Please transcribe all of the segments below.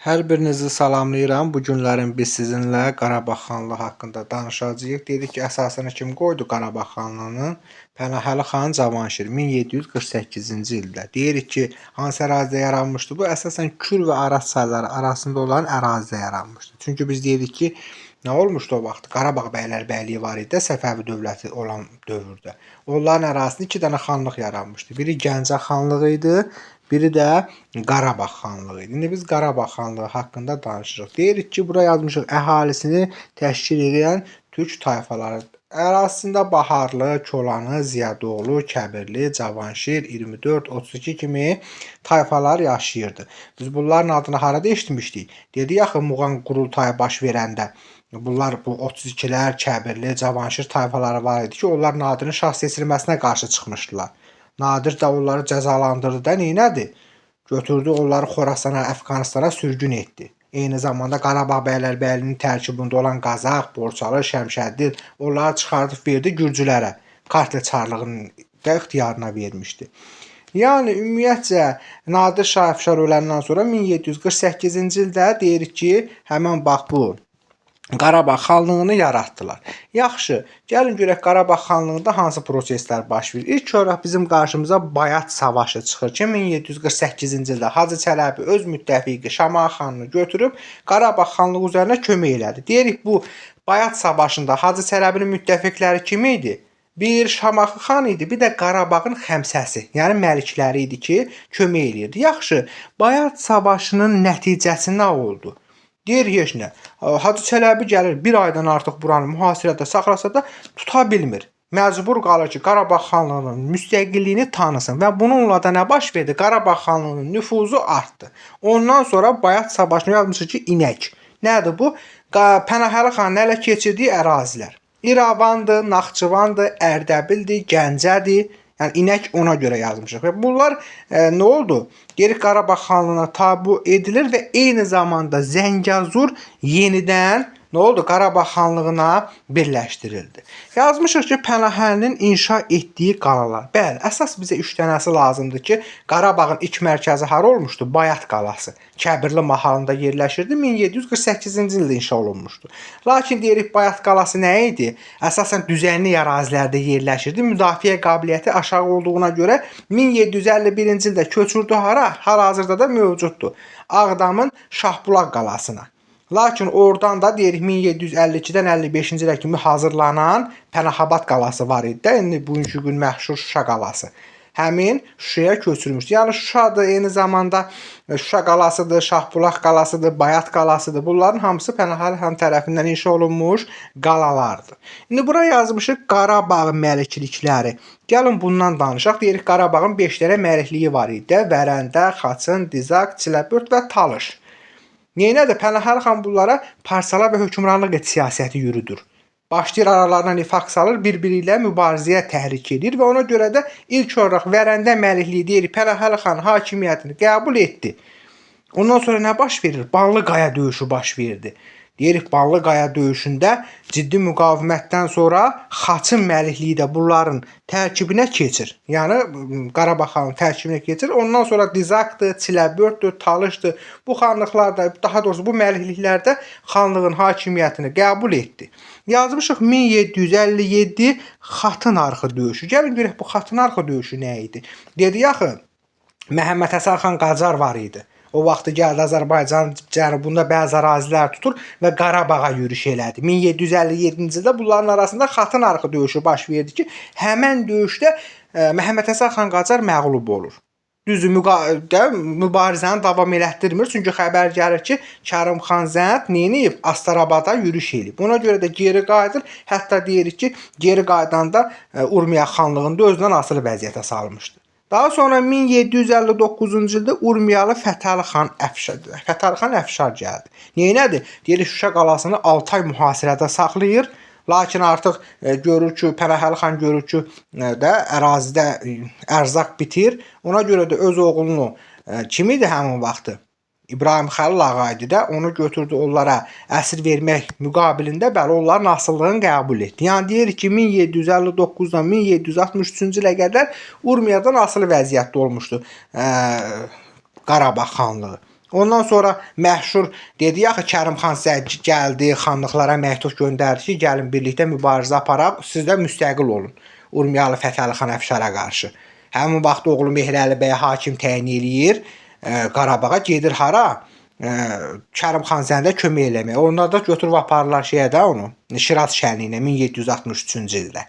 Hər birinizi salamlayıram. Bu günlərin biz sizinlə Qarabağ xanlığı haqqında danışacağıq. Dedik ki, əsasını kim qoydu Qarabağ xanlığının? Pənahəli xan Cavanşir 1748-ci ildə. Deyirik ki, hansı ərazidə yaranmışdı? Bu əsasən Kür və Araz çayları arasında olan ərazidə yaranmışdı. Çünki biz dedik ki, nə olmuşdu o vaxt? Qarabağ bəylərbəyliyi var idi, Səfəvi dövləti olan dövrdə. Onların ərazisində 2 dənə xanlıq yaranmışdı. Biri Gəncə xanlığı idi, biri də Qarabağ xanlığı idi. İndi biz Qarabağ xanlığı haqqında danışırıq. Deyirik ki, bura yazmışıq əhalisini təşkil edən türk tayfaları. Ərazisində Baharlı, Kolanı, Ziyadoğlu, Kəbirli, Cavanşir, 24, 32 kimi tayfalar yaşayırdı. Biz bunların adını harada eşitmişdik? Dedik axı Muğan qurultayı baş verəndə bunlar bu 32-lər, Kəbirli, Cavanşir tayfaları var idi ki, onlar Nadirin şah seçilməsinə qarşı çıxmışdılar. Nadir də onları cəzalandırdı da neynədi? Götürdü onları Xorasana, Əfqanistana sürgün etdi. Eyni zamanda Qarabağ bəylərbəyliyinin tərkibində olan Qazax, Borçalı, Şəmşəddin onları çıxardıb verdi gürcülərə. Kartli çarlığının da ixtiyarına vermişdi. Yəni ümumiyyətcə Nadir Şah Əfşar öləndən sonra 1748-ci ildə deyirik ki, həmin bax bu Qarabağ xanlığını yaratdılar. Yaxşı, gəlin görək Qarabağ xanlığında hansı proseslər baş verir. İlk olaraq bizim qarşımıza Bayat savaşı çıxır ki, 1748-ci ildə Hacı Çələbi öz müttəfiqi Şamaxı xanını götürüb Qarabağ xanlığı üzərinə kömək elədi. Deyirik bu Bayat savaşında Hacı Çələbinin müttəfiqləri kim idi? Bir Şamaxı xan idi, bir də Qarabağın xəmsəsi, yəni məlikləri idi ki, kömək eləyirdi. Yaxşı, Bayat savaşının nəticəsi nə oldu? Deyir heç nə. Hacı Çələbi gəlir bir aydan artıq buranı mühasirədə saxlasa da tuta bilmir. Məcbur qalır ki, Qarabağ xanlığının müstəqilliyini tanısın və bununla da nə baş verdi? Qarabağ xanlığının nüfuzu artdı. Ondan sonra Bayat savaşını yazmışıq ki, İnək. Nədir bu? Pənahəli xanın ələ keçirdiyi ərazilər. İrəvandır, Naxçıvandır, Ərdəbildir, Gəncədir. Yəni İnək ona görə yazmışıq. Və bunlar nə oldu? Geri Qarabağ xanlığına tabu edilir və eyni zamanda Zəngəzur yenidən nə oldu? Qarabağ xanlığına birləşdirildi. Yazmışıq ki, Pənahəlinin inşa etdiyi qalalar. Bəli, əsas bizə 3 dənəsi lazımdır ki, Qarabağın ilk mərkəzi hara olmuşdu? Bayat qalası. Kəbirli mahalında yerləşirdi. 1748-ci ildə inşa olunmuşdu. Lakin deyirik Bayat qalası nə idi? Əsasən düzənlik ərazilərdə yerləşirdi. Müdafiə qabiliyyəti aşağı olduğuna görə 1751-ci ildə köçürdü hara? Hal-hazırda da mövcuddur. Ağdamın Şahbulaq qalasına. Lakin oradan da deyirik 1752-dən 55-ci ilə kimi hazırlanan Pənahabad qalası var idi də, indi bugünkü gün məşhur Şuşa qalası. Həmin Şuşaya köçürmüşdü. Yəni Şuşadır, eyni zamanda Şuşa qalasıdır, Şahbulaq qalasıdır, Bayat qalasıdır. Bunların hamısı Pənahəli xan tərəfindən inşa olunmuş qalalardır. İndi bura yazmışıq Qarabağ məliklikləri. Gəlin bundan danışaq. Deyirik Qarabağın 5 dənə məlikliyi var idi. Vərəndə, Xaçın, Dizaq, Çiləbörd və Talış. Neynədir? Pənahəli xan bunlara parsala və hökmranlıq siyasəti yürüdür. Başlayır aralarına nifaq salır, bir-biri ilə mübarizəyə təhrik edir və ona görə də ilk olaraq Vərəndə məlikliyi deyirik Pənahəli xan hakimiyyətini qəbul etdi. Ondan sonra nə baş verir? Banlı Qaya döyüşü baş verdi. Deyirik Banlı Qaya döyüşündə ciddi müqavimətdən sonra Xaçın məlikliyi də bunların tərkibinə keçir. Yəni Qarabağ xanın tərkibinə keçir. Ondan sonra Dizaqdır, Çiləbördür, Talışdır. Bu xanlıqlarda, daha doğrusu bu məlikliklərdə xanlığın hakimiyyətini qəbul etdi. Yazmışıq 1757 Xatın Arxı döyüşü. Gəlin görək bu Xatın Arxı döyüşü nə idi? Dedi axı Məhəmməd Həsən xan Qacar var idi. O vaxtı gəldi Azərbaycan cənubunda bəzi ərazilər tutur və Qarabağa yürüş elədi. 1757-ci ildə bunların arasında Xatın Arxı döyüşü baş verdi ki, həmən döyüşdə Məhəmməd Həsən xan Qacar məğlub olur. Düzdür, mübarizəni davam elətdirmir. Çünki xəbər gəlir ki, Kərim xan Zənd neyniyib? Astarabada yürüş eləyib. Buna görə də geri qayıdır. Hətta deyirik ki, geri qaydanda Urmiya xanlığında özündən asılı vəziyyətə salmışdı. Daha sonra 1759-cu ildə Urmiyalı Fətəli xan Əfşar gəldi. Neynədir? Deyirik Şuşa qalasını 6 ay mühasirədə saxlayır. Lakin artıq görür ki, Pənahəli xan görür ki, də ərazidə ərzaq bitir. Ona görə də öz oğlunu kim idi həmin vaxtı? İbrahim Xəlil ağa idi də, onu götürdü onlara əsir vermək müqabilində bəli onların asıllığını qəbul etdi. Yəni deyirik ki 1759-dan 1763-cü ilə qədər Urmiyadan asılı vəziyyətdə olmuşdu Qarabağ xanlığı. Ondan sonra məşhur dedi axı Kərimxan Zəngin gəldi, xanlıqlara məktub göndərdi ki, gəlin birlikdə mübarizə aparaq, siz də müstəqil olun Urmiyalı Fətəli xan Əfşara qarşı. Həmin vaxt oğlu Mehrəli bəyə hakim təyin eləyir Qarabağa, gedir hara? Kərimxan Zəngə kömək eləməyə. Onlar da götürüb aparırlar şeyə də onu, Şiraz şənliyinə 1763-cü ildə.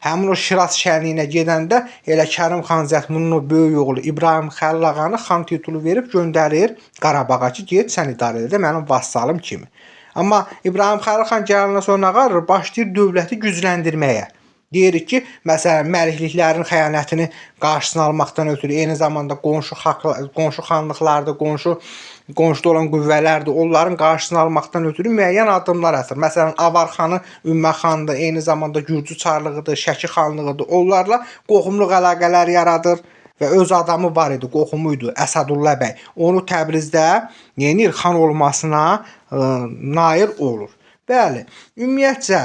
Həmin o Şiraz şənliyinə gedəndə elə Kərimxan Zətmunun o böyük oğlu İbrahim Xəlil ağanı xan titulu verib göndərir Qarabağa ki, get sən idarə edə mənim vassalım kimi. Amma İbrahim Xəlil xan gələndən sonra nə qarır? Başlayır dövləti gücləndirməyə. Deyirik ki, məsələn, məlikliklərin xəyanətini qarşısını almaqdan ötürü eyni zamanda qonşu xanlıqlarda, qonşuda olan qüvvələrdir, onların qarşısını almaqdan ötürü müəyyən addımlar atır. Məsələn, Avar xanı Ümmə xandır, eyni zamanda Gürcü çarlığıdır, Şəki xanlığıdır. Onlarla qohumluq əlaqələr yaradır və öz adamı var idi, qohumuydu Əsədullah bəy. Onu Təbrizdə yenir xan olmasına nail olur. Bəli, ümumiyyətcə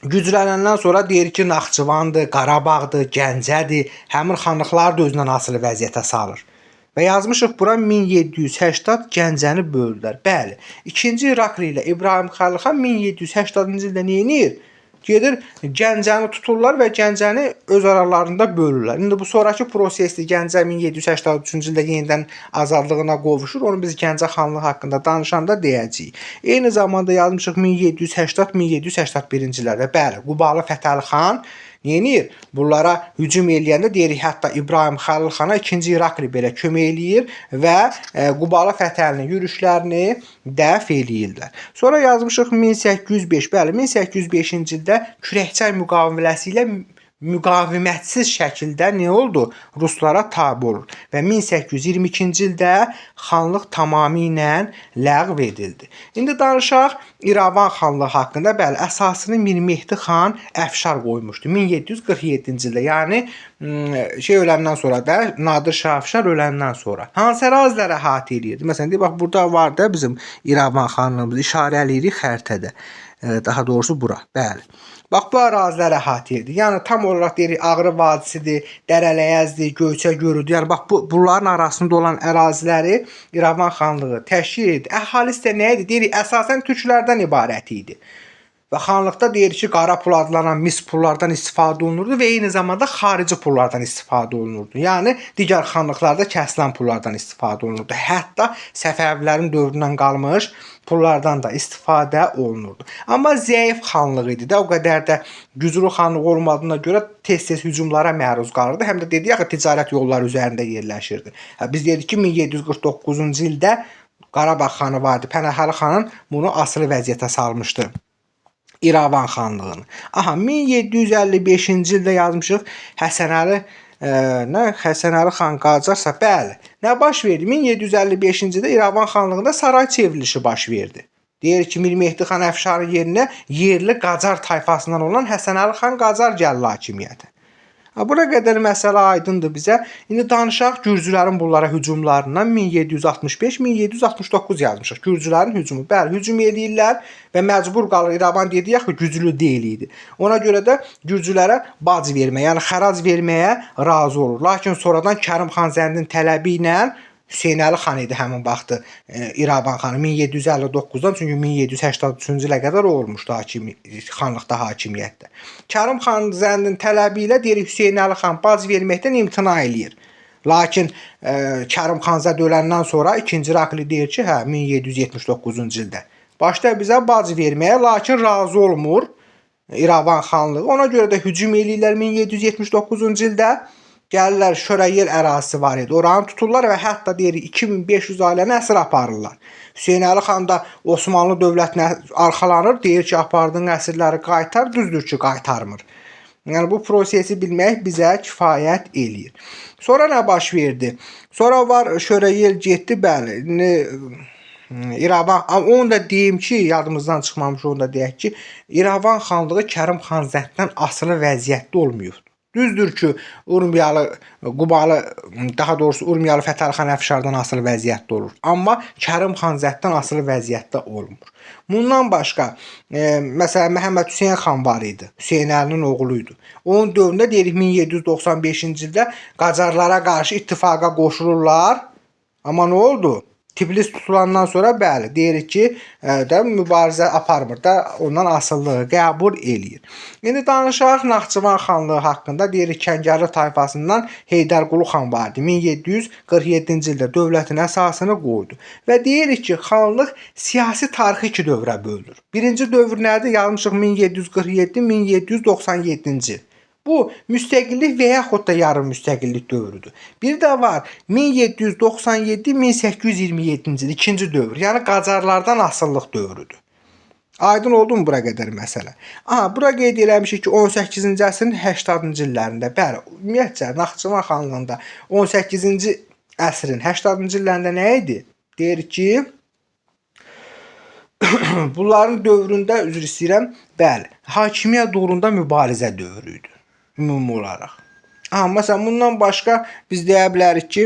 güclənəndən sonra deyir ki, Naxçıvandır, Qarabağdır, Gəncədir, həmin xanlıqları da özündən asılı vəziyyətə salır. Və yazmışıq bura 1780 Gəncəni böldülər. Bəli, 2-ci İrakli ilə İbrahim Xəlil xan 1780-cı ildə nə edir? Gedir Gəncəni tuturlar və Gəncəni öz aralarında bölürlər. İndi bu sonraki prosesdir. Gəncə 1783-cü ildə yenidən azadlığına qovuşur. Onu biz Gəncə xanlığı haqqında danışanda deyəcəyik. Eyni zamanda yazmışıq 1780-1781-ci illərdə. Bəli, Qubalı Fətəli xan yenir. Bunlara hücum eləyəndə deyirik, hətta İbrahim Xəlil xana 2-ci İrakli belə kömək eləyir və Qubalı Fətəlinin yürüşlərini dəf eləyirlər. Sonra yazmışıq 1805, bəli, 1805-ci ildə Kürəkçay müqaviləsi ilə müqavimətsiz şəkildə nə oldu? Ruslara tabe olur. Və 1822-ci ildə xanlıq tamamilə ləğv edildi. İndi danışaq İrəvan xanlığı haqqında. Bəli, əsasını Mir Mehdi xan Əfşar qoymuşdu 1747-ci ildə. Yəni öləndən sonra da Nadir Şah Əfşar öləndən sonra. Hansı əraziləri əhatə edirdi? Məsələn, deyək bax burada var da bizim İrəvan xanlığımız işarələyirik xəritədə. Daha doğrusu bura. Bəli. Bax bu əraziləri əhatə edir. Yəni tam olaraq deyirik Ağrı vadisidir, Dərələyəzdir, Göyçə Görüdür. Yəni bax bunların arasında olan əraziləri İrəvan xanlığı təşkil edir. Əhalisi də nə idi? Deyirik əsasən türklərdən ibarət idi. Və xanlıqda deyirik ki, qara pul adlanan mis pullardan istifadə olunurdu və eyni zamanda xarici pullardan istifadə olunurdu. Yəni digər xanlıqlarda kəsilən pullardan istifadə olunurdu. Hətta Səfəvilərin dövründən qalmış pullardan da istifadə olunurdu. Amma zəif xanlıq idi də, o qədər də güclü xanlıq olmadığına görə tez-tez hücumlara məruz qalırdı. Həm də dedik axı ticarət yolları üzərində yerləşirdi. Biz dedik ki, 1749-cu ildə Qarabağ xanı vardı. Pənahəli xanın bunu asılı vəziyyətə salmışdı. İrəvan xanlığını. Aha, 1755-ci ildə yazmışıq Həsənəli Həsənəli xan Qacarsa, bəli. Nə baş verdi? 1755-ci ildə İrəvan xanlığında saray çevrilişi baş verdi. Deyir ki, Mir Mehdi xan Əfşarın yerinə yerli Qacar tayfasından olan Həsənəli xan Qacar gəldi hakimiyyətə. Bura qədər məsələ aydındır bizə. İndi danışaq Gürcülərin bunlara hücumlarından 1765-1769 yazmışıq. Gürcülərin hücumu. Bəli, hücum edirlər və məcbur qalır. İrəvan dedi axı güclü deyil idi. Ona görə də Gürcülərə bac verməyə, yəni xərac verməyə razı olur. Lakin sonradan Kərimxan Zəngin tələbi ilə Hüseynəli xan idi həmin vaxtı İrəvan xanı 1759-dan, çünki 1783-cü ilə qədər olmuşdu xanlıqda hakimiyyətdə. Kərimxan Zəngin tələbi ilə deyir Hüseynəli xan bac verməkdən imtina eləyir. Lakin Kərimxan Zənd öləndən sonra 2-ci İrakli deyir ki, 1779-cu ildə başlayır bizə bac verməyə, lakin razı olmur İrəvan xanlığı. Ona görə də hücum eləyirlər 1779-cu ildə. Gəlirlər Şörəyel ərazisi var idi. Oranı tuturlar və hətta deyirik 2500 ailəni əsir aparırlar. Hüseynəli xan da Osmanlı dövlətinə arxalanır. Deyir ki, apardığın əsirləri qaytar, düzdür ki, qaytarmır. Yəni bu prosesi bilmək bizə kifayət eləyir. Sonra nə baş verdi? Sonra var Şörəyel getdi, bəli. İrəvan, onu da deyim ki, yadımızdan çıxmamış, onu da deyək ki, İrəvan xanlığı Kərimxan Zənddən asılı vəziyyətdə olmuyor. Düzdür ki, Urmiyalı Qubalı, daha doğrusu Urmiyalı Fətəli xan Əfşardan asılı vəziyyətdə olur. Amma Kərimxan Zənddən asılı vəziyyətdə olmur. Bundan başqa, məsələn, Məhəmməd Hüseyn xan var idi. Hüseynəlinin oğluydu. Onun dövründə deyirik 1795-ci ildə Qacarlara qarşı ittifaqa qoşulurlar. Amma nə oldu? Tiflis tutulandan sonra bəli, deyirik ki, də mübarizə aparmır da, ondan asılılığı qəbul eləyir. İndi danışaq Naxçıvan xanlığı haqqında. Deyirik Kəngərli tayfasından Heydərqulu xan vardı. 1747-ci ildə dövlətin əsasını qoydu. Və deyirik ki, xanlıq siyasi tarixi iki dövrə bölünür. Birinci dövr nədir? Yazmışıq 1747-1797-ci il. Bu müstəqillik və yaxud da yarım müstəqillik dövrüdür. Bir də var 1797-1827-ci il ikinci dövr. Yəni Qacarlardan asıllıq dövrüdür. Aydın oldu mu bura qədər məsələ? Bura qeyd eləmişik ki, 18-ci əsrin 80-cı illərində, bəli, ümumiyyətcə Naxçıvan xanlığında 18-ci əsrin 80-cı illərində nə idi? Deyirik ki, bunların dövründə üzr istəyirəm, bəli, hakimiyyət uğrunda mübarizə dövrü idi ümumi olaraq. Məsələn, bundan başqa biz deyə bilərik ki,